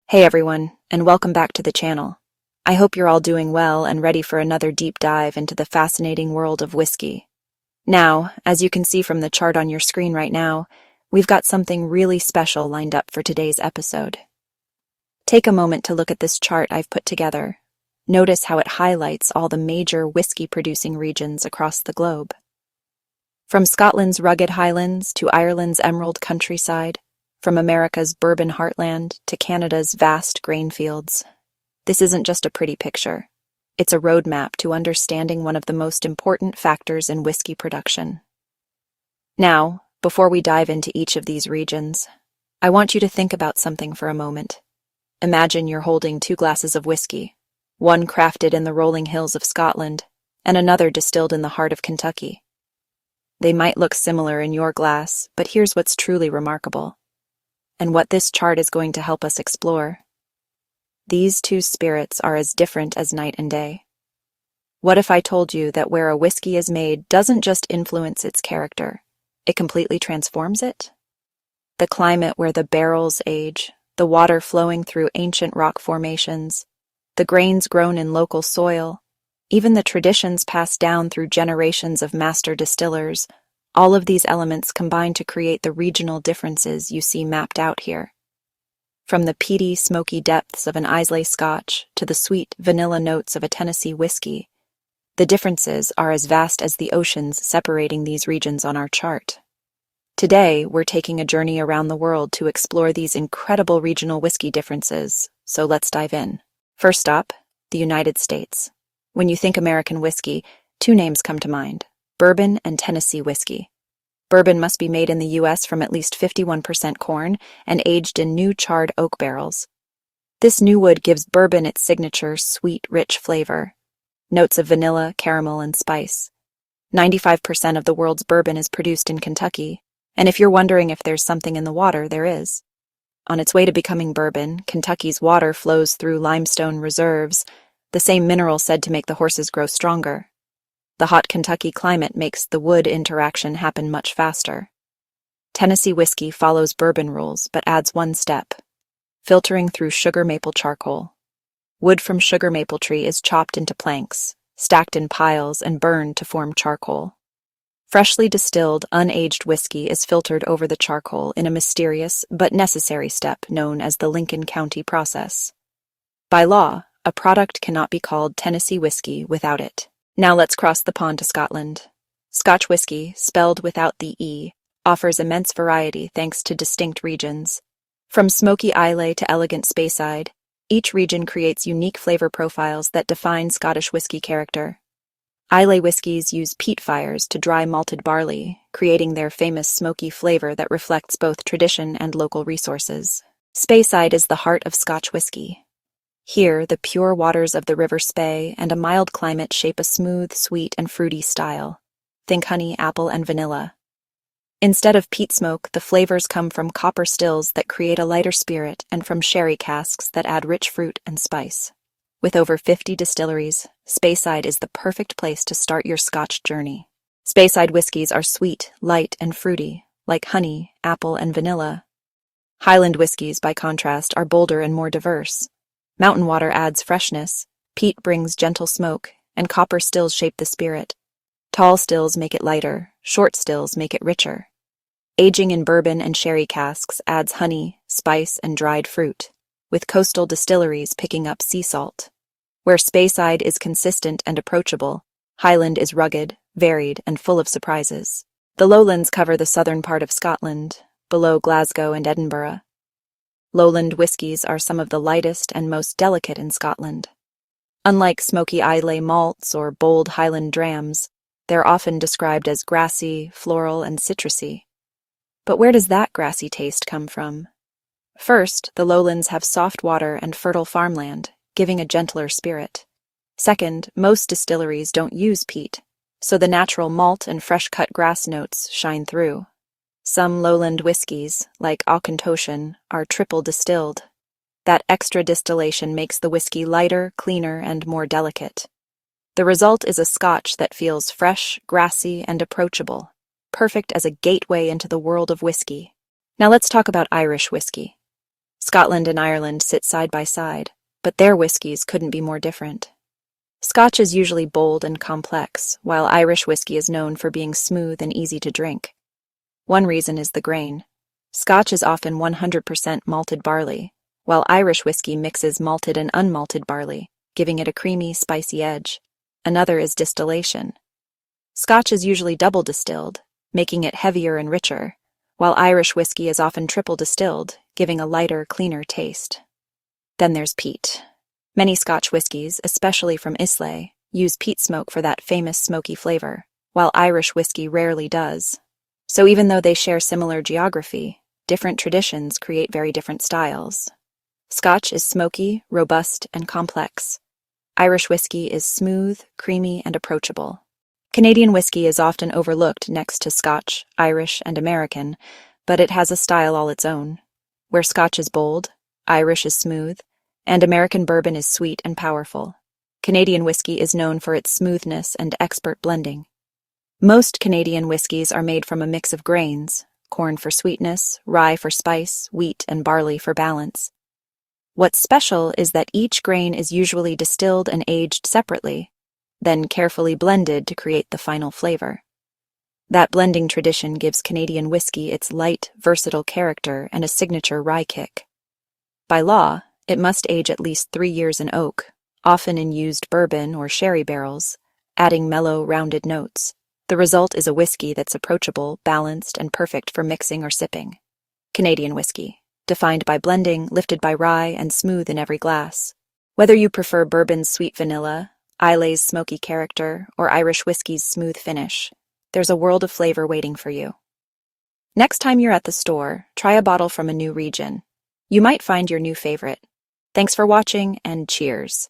Hey everyone, and welcome back to the channel. I hope you're all doing well and ready for another deep dive into the fascinating world of whiskey. Now, as you can see from the chart on your screen right now, we've got something really special lined up for today's episode. Take a moment to look at this chart I've put together. Notice how it highlights all the major whiskey-producing regions across the globe. From Scotland's rugged highlands to Ireland's emerald countryside, from America's bourbon heartland to Canada's vast grain fields. This isn't just a pretty picture. It's a roadmap to understanding one of the most important factors in whiskey production. Now, before we dive into each of these regions, I want you to think about something for a moment. Imagine you're holding 2 glasses of whiskey, one crafted in the rolling hills of Scotland and another distilled in the heart of Kentucky. They might look similar in your glass, but here's what's truly remarkable, and what this chart is going to help us explore. These 2 spirits are as different as night and day. What if I told you that where a whiskey is made doesn't just influence its character, it completely transforms it? The climate where the barrels age, the water flowing through ancient rock formations, the grains grown in local soil, even the traditions passed down through generations of master distillers, all of these elements combine to create the regional differences you see mapped out here. From the peaty, smoky depths of an Islay Scotch to the sweet, vanilla notes of a Tennessee whiskey, the differences are as vast as the oceans separating these regions on our chart. Today, we're taking a journey around the world to explore these incredible regional whiskey differences, so let's dive in. First stop, the United States. When you think American whiskey, 2 names come to mind: Bourbon and Tennessee whiskey. Bourbon must be made in the U.S. from at least 51% corn and aged in new charred oak barrels. This new wood gives bourbon its signature sweet, rich flavor. Notes of vanilla, caramel, and spice. 95% of the world's bourbon is produced in Kentucky, and if you're wondering if there's something in the water, there is. On its way to becoming bourbon, Kentucky's water flows through limestone reserves, the same mineral said to make the horses grow stronger. The hot Kentucky climate makes the wood interaction happen much faster. Tennessee whiskey follows bourbon rules but adds one step: filtering through sugar maple charcoal. Wood from sugar maple tree is chopped into planks, stacked in piles, and burned to form charcoal. Freshly distilled, unaged whiskey is filtered over the charcoal in a mysterious but necessary step known as the Lincoln County process. By law, a product cannot be called Tennessee whiskey without it. Now let's cross the pond to Scotland. Scotch whiskey, spelled without the E, offers immense variety thanks to distinct regions. From smoky Islay to elegant Speyside, each region creates unique flavor profiles that define Scottish whiskey character. Islay whiskies use peat fires to dry malted barley, creating their famous smoky flavor that reflects both tradition and local resources. Speyside is the heart of Scotch whiskey. Here, the pure waters of the River Spey and a mild climate shape a smooth, sweet, and fruity style. Think honey, apple, and vanilla. Instead of peat smoke, the flavors come from copper stills that create a lighter spirit and from sherry casks that add rich fruit and spice. With over 50 distilleries, Speyside is the perfect place to start your Scotch journey. Speyside whiskies are sweet, light, and fruity, like honey, apple, and vanilla. Highland whiskies, by contrast, are bolder and more diverse. Mountain water adds freshness, peat brings gentle smoke, and copper stills shape the spirit. Tall stills make it lighter, short stills make it richer. Aging in bourbon and sherry casks adds honey, spice, and dried fruit, with coastal distilleries picking up sea salt. Where Speyside is consistent and approachable, Highland is rugged, varied, and full of surprises. The lowlands cover the southern part of Scotland, below Glasgow and Edinburgh. Lowland whiskies are some of the lightest and most delicate in Scotland. Unlike smoky Islay malts or bold Highland drams, they're often described as grassy, floral, and citrusy. But where does that grassy taste come from? First, the lowlands have soft water and fertile farmland, giving a gentler spirit. Second, most distilleries don't use peat, so the natural malt and fresh-cut grass notes shine through. Some lowland whiskies, like Auchentoshan, are triple distilled. That extra distillation makes the whiskey lighter, cleaner, and more delicate. The result is a Scotch that feels fresh, grassy, and approachable, perfect as a gateway into the world of whiskey. Now let's talk about Irish whiskey. Scotland and Ireland sit side by side, but their whiskies couldn't be more different. Scotch is usually bold and complex, while Irish whiskey is known for being smooth and easy to drink. One reason is the grain. Scotch is often 100% malted barley, while Irish whiskey mixes malted and unmalted barley, giving it a creamy, spicy edge. Another is distillation. Scotch is usually double distilled, making it heavier and richer, while Irish whiskey is often triple distilled, giving a lighter, cleaner taste. Then there's peat. Many Scotch whiskies, especially from Islay, use peat smoke for that famous smoky flavor, while Irish whiskey rarely does. So even though they share similar geography, different traditions create very different styles. Scotch is smoky, robust, and complex. Irish whiskey is smooth, creamy, and approachable. Canadian whiskey is often overlooked next to Scotch, Irish, and American, but it has a style all its own. Where Scotch is bold, Irish is smooth, and American bourbon is sweet and powerful. Canadian whiskey is known for its smoothness and expert blending. Most Canadian whiskies are made from a mix of grains, corn for sweetness, rye for spice, wheat and barley for balance. What's special is that each grain is usually distilled and aged separately, then carefully blended to create the final flavor. That blending tradition gives Canadian whiskey its light, versatile character and a signature rye kick. By law, it must age at least 3 years in oak, often in used bourbon or sherry barrels, adding mellow, rounded notes. The result is a whiskey that's approachable, balanced, and perfect for mixing or sipping. Canadian whiskey, defined by blending, lifted by rye, and smooth in every glass. Whether you prefer bourbon's sweet vanilla, Islay's smoky character, or Irish whiskey's smooth finish, there's a world of flavor waiting for you. Next time you're at the store, try a bottle from a new region. You might find your new favorite. Thanks for watching, and cheers.